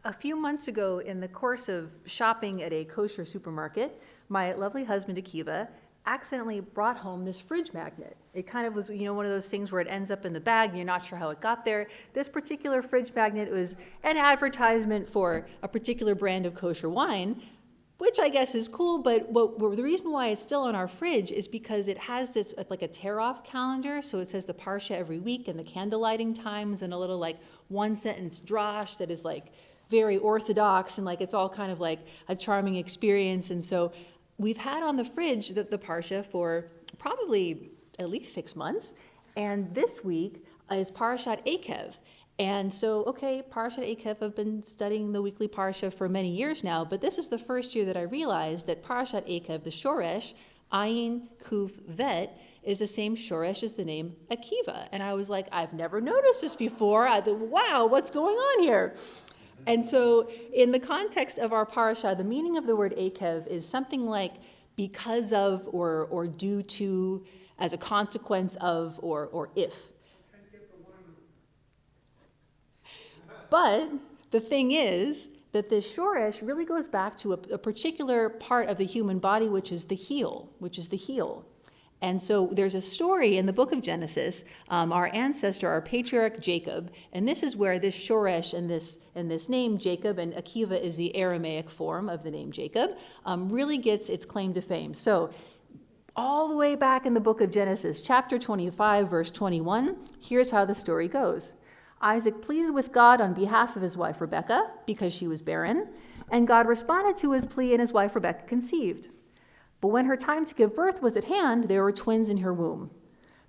A few months ago, in the course of shopping at a kosher supermarket, my lovely husband Akiva accidentally brought home this fridge magnet. It kind of was, one of those things where it ends up in the bag and you're not sure how it got there. This particular fridge magnet was an advertisement for a particular brand of kosher wine, which I guess is cool, but the reason why it's still on our fridge is because it has this, like a tear-off calendar, so it says the Parsha every week and the candle lighting times and a little like one-sentence drash that is like very orthodox and like it's all kind of like a charming experience. And so we've had on the fridge the Parsha for probably at least 6 months, and this week is Parasha Eikev. And so, Parasha Eikev, I've been studying the weekly Parsha for many years now, but this is the first year that I realized that Parasha Eikev, the Shoresh, Ayin Kuf Vet, is the same Shoresh as the name Akiva. And I was like, I've never noticed this before. I thought, wow, what's going on here? And so in the context of our parasha, the meaning of the word Eikev is something like because of or due to, as a consequence of, or if. But the thing is that this shoresh really goes back to a particular part of the human body, which is the heel. And so there's a story in the book of Genesis, our ancestor, our patriarch Jacob, and this is where this shoresh and this name Jacob, and Akiva is the Aramaic form of the name Jacob, really gets its claim to fame. So all the way back in the book of Genesis, chapter 25, verse 21, here's how the story goes. Isaac pleaded with God on behalf of his wife Rebekah because she was barren, and God responded to his plea and his wife Rebekah conceived. But when her time to give birth was at hand, there were twins in her womb.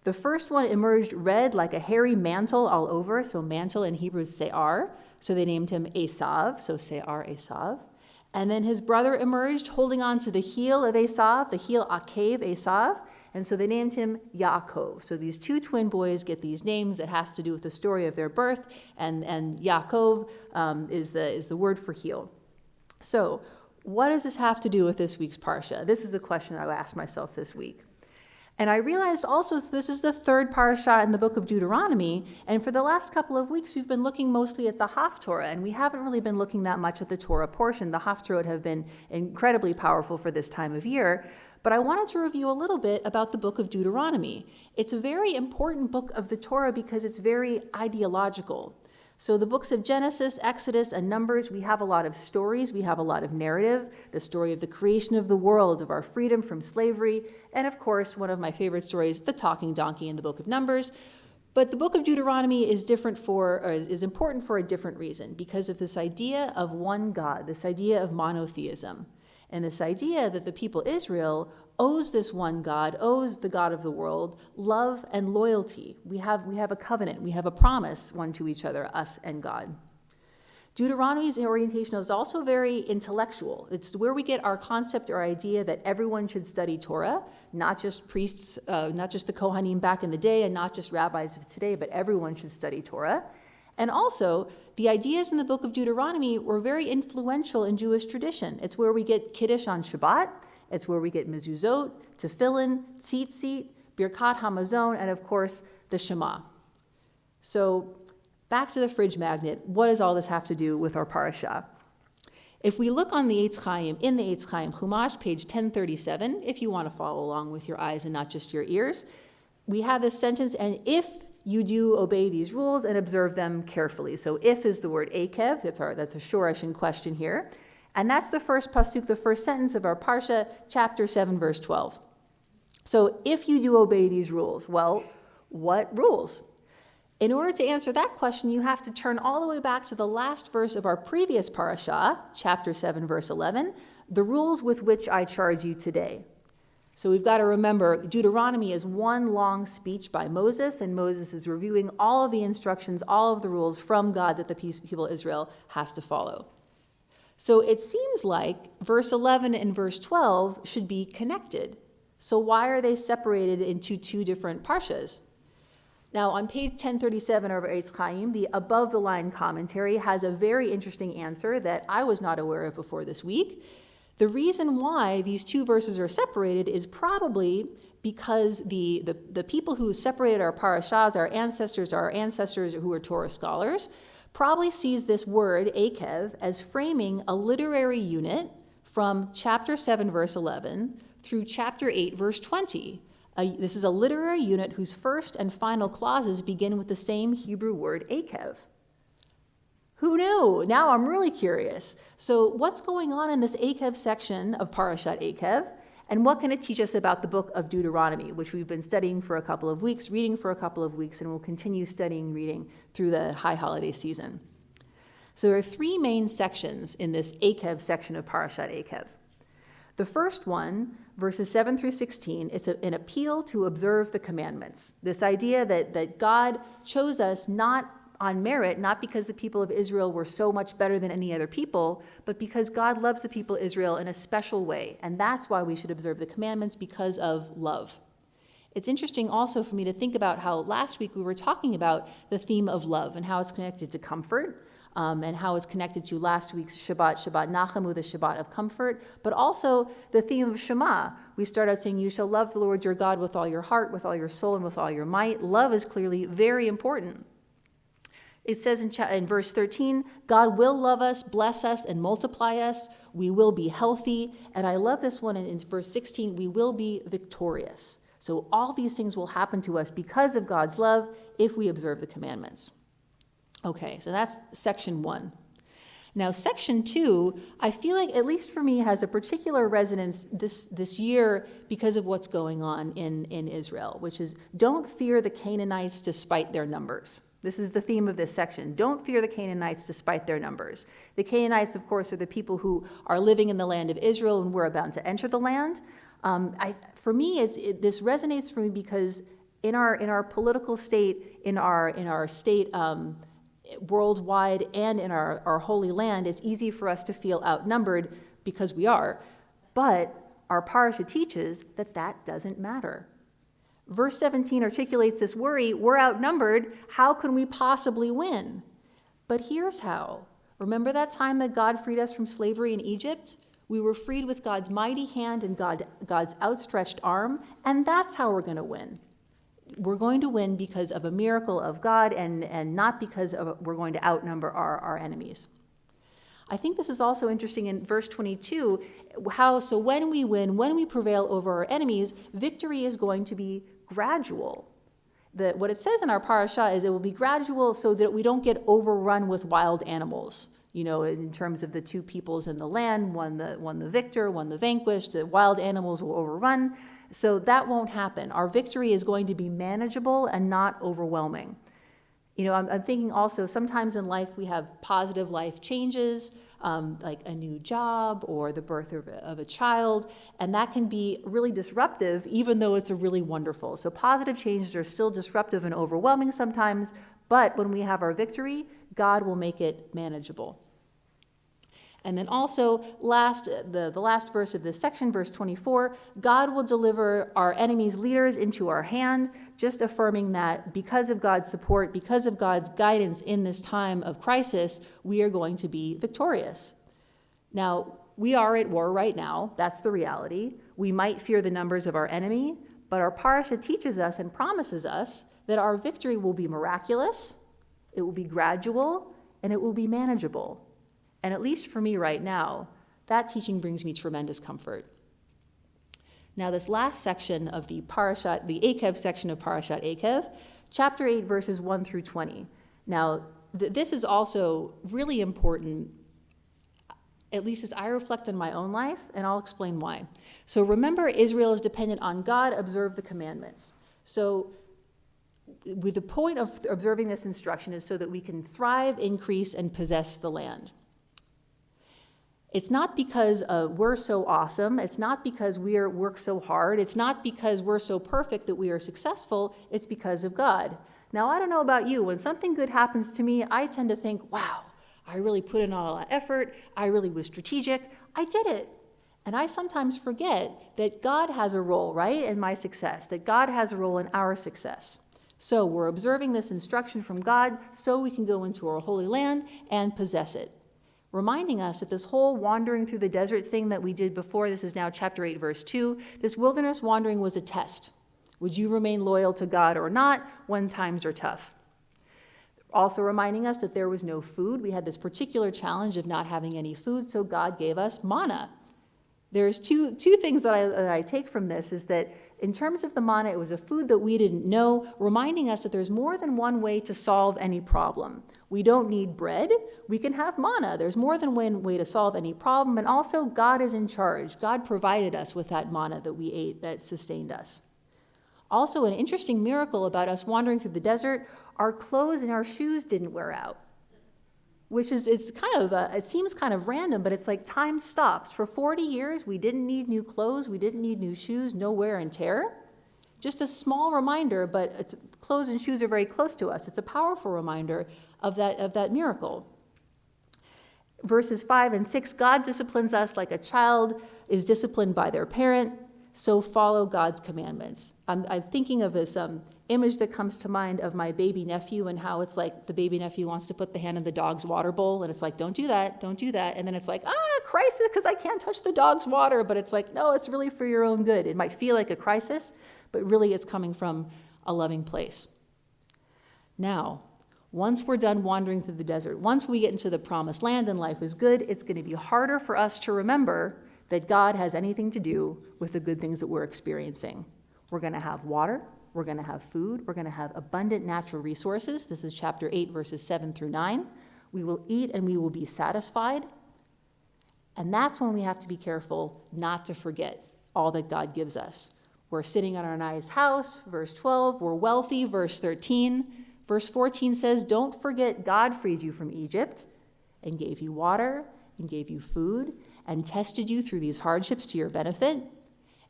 The first one emerged red like a hairy mantle all over, so mantle in Hebrew is se'ar, so they named him Esav, so se'ar Esav. And then his brother emerged holding on to the heel of Esav, the heel Akev Esav, and so they named him Yaakov. So these two twin boys get these names that has to do with the story of their birth, and Yaakov is the word for heel. So what does this have to do with this week's Parsha? This is the question I asked myself this week. And I realized also this is the third Parasha in the book of Deuteronomy, and for the last couple of weeks we've been looking mostly at the Haftorah, and we haven't really been looking that much at the Torah portion. The Haftorah have been incredibly powerful for this time of year, but I wanted to review a little bit about the book of Deuteronomy. It's a very important book of the Torah because it's very ideological. So the books of Genesis, Exodus, and Numbers, we have a lot of stories, we have a lot of narrative, the story of the creation of the world, of our freedom from slavery, and of course, one of my favorite stories, the talking donkey in the book of Numbers. But the book of Deuteronomy is important for a different reason, because of this idea of one God, this idea of monotheism, and this idea that the people Israel owes this one God, owes the God of the world, love and loyalty. We have a covenant, we have a promise one to each other, us and God. Deuteronomy's orientation is also very intellectual. It's where we get our concept or idea that everyone should study Torah, not just priests, not just the Kohanim back in the day, and not just rabbis of today, but everyone should study Torah. And also, the ideas in the book of Deuteronomy were very influential in Jewish tradition. It's where we get Kiddush on Shabbat, it's where we get mezuzot, tefillin, tzitzit, birkat hamazon, and of course, the Shema. So, back to the fridge magnet, what does all this have to do with our parasha? If we look on the Eitz Chaim, in the Eitz Chaim Chumash, page 1037, if you want to follow along with your eyes and not just your ears, we have this sentence, and if you do obey these rules and observe them carefully. So if is the word Eikev, that's a shoresh in question here. And that's the first pasuk, the first sentence of our Parsha, chapter 7, verse 12. So if you do obey these rules, well, what rules? In order to answer that question, you have to turn all the way back to the last verse of our previous Parasha, chapter 7, verse 11, the rules with which I charge you today. So we've got to remember, Deuteronomy is one long speech by Moses, and Moses is reviewing all of the instructions, all of the rules from God that the people of Israel has to follow. So it seems like verse 11 and verse 12 should be connected. So why are they separated into two different parshas? Now, on page 1037 of our Eitz Chaim, the above-the-line commentary has a very interesting answer that I was not aware of before this week. The reason why these two verses are separated is probably because the people who separated our parashas, our ancestors who are Torah scholars, probably sees this word, Eikev, as framing a literary unit from chapter 7, verse 11, through chapter 8, verse 20. This is a literary unit whose first and final clauses begin with the same Hebrew word, Eikev. Who knew? Now I'm really curious. So what's going on in this Eikev section of Parasha Eikev? And what can it teach us about the book of Deuteronomy, which we've been studying for a couple of weeks, reading for a couple of weeks, and we'll continue studying, reading through the high holiday season. So there are three main sections in this Eikev section of Parashat Eikev. The first one, verses 7 through 16, it's an appeal to observe the commandments. This idea that God chose us not on merit, not because the people of Israel were so much better than any other people, but because God loves the people of Israel in a special way. And that's why we should observe the commandments, because of love. It's interesting also for me to think about how last week we were talking about the theme of love and how it's connected to comfort, and how it's connected to last week's Shabbat Nachamu, the Shabbat of comfort, but also the theme of Shema. We start out saying, you shall love the Lord your God with all your heart, with all your soul, and with all your might. Love is clearly very important. It says in verse 13, God will love us, bless us, and multiply us. We will be healthy. And I love this one in verse 16, we will be victorious. So all these things will happen to us because of God's love if we observe the commandments. Okay, so that's section 1. Now, section 2, I feel like, at least for me, has a particular resonance this year because of what's going on in Israel, which is don't fear the Canaanites despite their numbers. This is the theme of this section. Don't fear the Canaanites despite their numbers. The Canaanites, of course, are the people who are living in the land of Israel, and we're about to enter the land. For me, this resonates for me because in our political state, in our state worldwide, and in our holy land, it's easy for us to feel outnumbered because we are. But our parasha teaches that doesn't matter. Verse 17 articulates this worry, we're outnumbered, how can we possibly win? But here's how. Remember that time that God freed us from slavery in Egypt? We were freed with God's mighty hand and God's outstretched arm, and that's how we're going to win. We're going to win because of a miracle of God and not because we're going to outnumber our enemies. I think this is also interesting in verse 22, so when we win, when we prevail over our enemies, victory is going to be gradual. What it says in our parasha is it will be gradual so that we don't get overrun with wild animals. In terms of the two peoples in the land, one the victor, one the vanquished, the wild animals will overrun. So that won't happen. Our victory is going to be manageable and not overwhelming. I'm thinking also sometimes in life we have positive life changes, like a new job or the birth of a child, and that can be really disruptive even though it's a really wonderful. So positive changes are still disruptive and overwhelming sometimes, but when we have our victory, God will make it manageable. And then also, the last verse of this section, verse 24, God will deliver our enemies' leaders into our hand, just affirming that because of God's support, because of God's guidance in this time of crisis, we are going to be victorious. Now, we are at war right now. That's the reality. We might fear the numbers of our enemy, but our parasha teaches us and promises us that our victory will be miraculous, it will be gradual, and it will be manageable. And at least for me right now, that teaching brings me tremendous comfort. Now, this last section of the Eikev section of Parashat Eikev, chapter 8, verses 1 through 20. Now, this is also really important, at least as I reflect on my own life, and I'll explain why. So remember, Israel is dependent on God, observe the commandments. So with the point of observing this instruction is so that we can thrive, increase, and possess the land. It's not because we're so awesome. It's not because we work so hard. It's not because we're so perfect that we are successful. It's because of God. Now, I don't know about you. When something good happens to me, I tend to think, wow, I really put in all that effort. I really was strategic. I did it. And I sometimes forget that God has a role, right, in my success, that God has a role in our success. So we're observing this instruction from God so we can go into our holy land and possess it. Reminding us that this whole wandering through the desert thing that we did before, this is now chapter 8, verse 2, this wilderness wandering was a test. Would you remain loyal to God or not when times are tough? Also reminding us that there was no food. We had this particular challenge of not having any food, so God gave us manna. There's two things that I take from this, is that in terms of the manna, it was a food that we didn't know, reminding us that there's more than one way to solve any problem. We don't need bread. We can have manna. There's more than one way to solve any problem. And also, God is in charge. God provided us with that manna that we ate that sustained us. Also, an interesting miracle about us wandering through the desert, our clothes and our shoes didn't wear out. Which is, it seems kind of random, but it's like time stops. For 40 years, we didn't need new clothes, we didn't need new shoes, no wear and tear. Just a small reminder, but clothes and shoes are very close to us. It's a powerful reminder of that miracle. Verses 5 and 6, God disciplines us like a child is disciplined by their parent, so follow God's commandments. I'm thinking of this image that comes to mind of my baby nephew, and how it's like the baby nephew wants to put the hand in the dog's water bowl, and it's like, don't do that. And then it's like, crisis, because I can't touch the dog's water. But it's like, no, it's really for your own good. It might feel like a crisis, but really it's coming from a loving place. Now, once we're done wandering through the desert, once we get into the promised land and life is good, it's going to be harder for us to remember that God has anything to do with the good things that we're experiencing. We're going to have water. We're going to have food. We're going to have abundant natural resources. This is chapter 8, verses 7 through 9. We will eat and we will be satisfied. And that's when we have to be careful not to forget all that God gives us. We're sitting on our nice house, verse 12. We're wealthy, verse 13. Verse 14 says, don't forget God freed you from Egypt and gave you water and gave you food and tested you through these hardships to your benefit.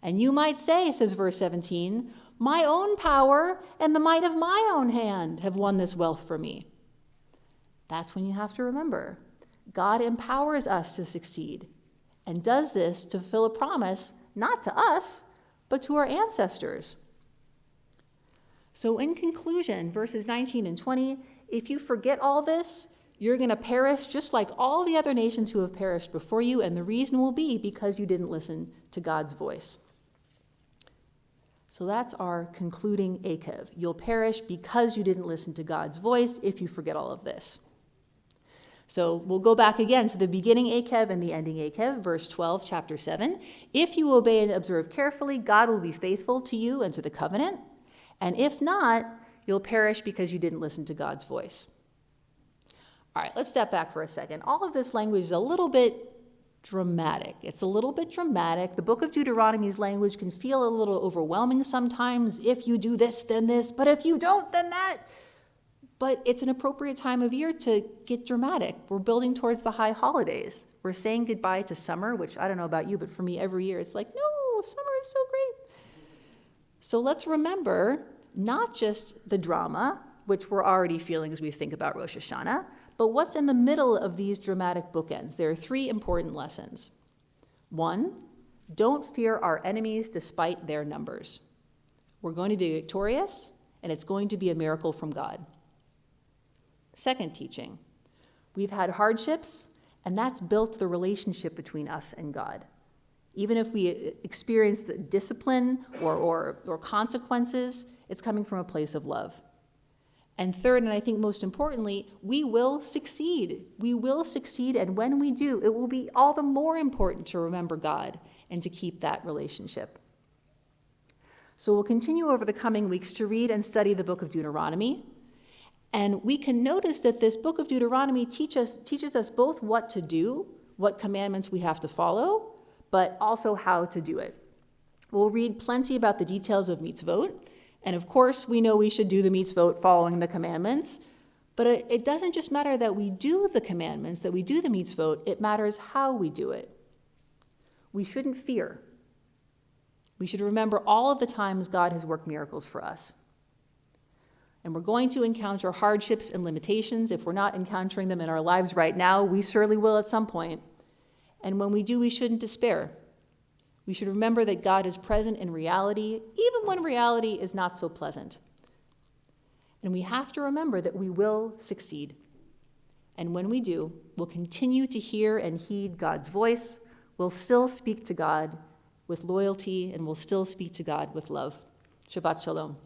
And you might say, says verse 17, my own power and the might of my own hand have won this wealth for me. That's when you have to remember, God empowers us to succeed and does this to fulfill a promise, not to us, but to our ancestors. So in conclusion, verses 19 and 20, if you forget all this, you're going to perish just like all the other nations who have perished before you, and the reason will be because you didn't listen to God's voice. So that's our concluding Eikev. You'll perish because you didn't listen to God's voice if you forget all of this. So we'll go back again to the beginning Eikev and the ending Eikev, verse 12, chapter 7. If you obey and observe carefully, God will be faithful to you and to the covenant. And if not, you'll perish because you didn't listen to God's voice. All right, let's step back for a second. All of this language is a little bit dramatic. It's a little bit dramatic. The book of Deuteronomy's language can feel a little overwhelming sometimes. If you do this, then this. But if you don't, then that. But it's an appropriate time of year to get dramatic. We're building towards the high holidays. We're saying goodbye to summer, which I don't know about you, but for me every year it's like, no, summer is so great. So let's remember not just the drama, which we're already feeling as we think about Rosh Hashanah, but what's in the middle of these dramatic bookends. There are 3 important lessons. 1, don't fear our enemies despite their numbers. We're going to be victorious, and it's going to be a miracle from God. Second teaching, we've had hardships, and that's built the relationship between us and God. Even if we experience the discipline or consequences, it's coming from a place of love. And third, and I think most importantly, we will succeed. We will succeed, and when we do, it will be all the more important to remember God and to keep that relationship. So we'll continue over the coming weeks to read and study the book of Deuteronomy. And we can notice that this book of Deuteronomy teaches us both what to do, what commandments we have to follow, but also how to do it. We'll read plenty about the details of mitzvot. And of course, we know we should do the mitzvot following the commandments. But it doesn't just matter that we do the commandments, that we do the mitzvot. It matters how we do it. We shouldn't fear. We should remember all of the times God has worked miracles for us. And we're going to encounter hardships and limitations. If we're not encountering them in our lives right now, we surely will at some point. And when we do, we shouldn't despair. We should remember that God is present in reality, even when reality is not so pleasant. And we have to remember that we will succeed. And when we do, we'll continue to hear and heed God's voice. We'll still speak to God with loyalty, and we'll still speak to God with love. Shabbat shalom.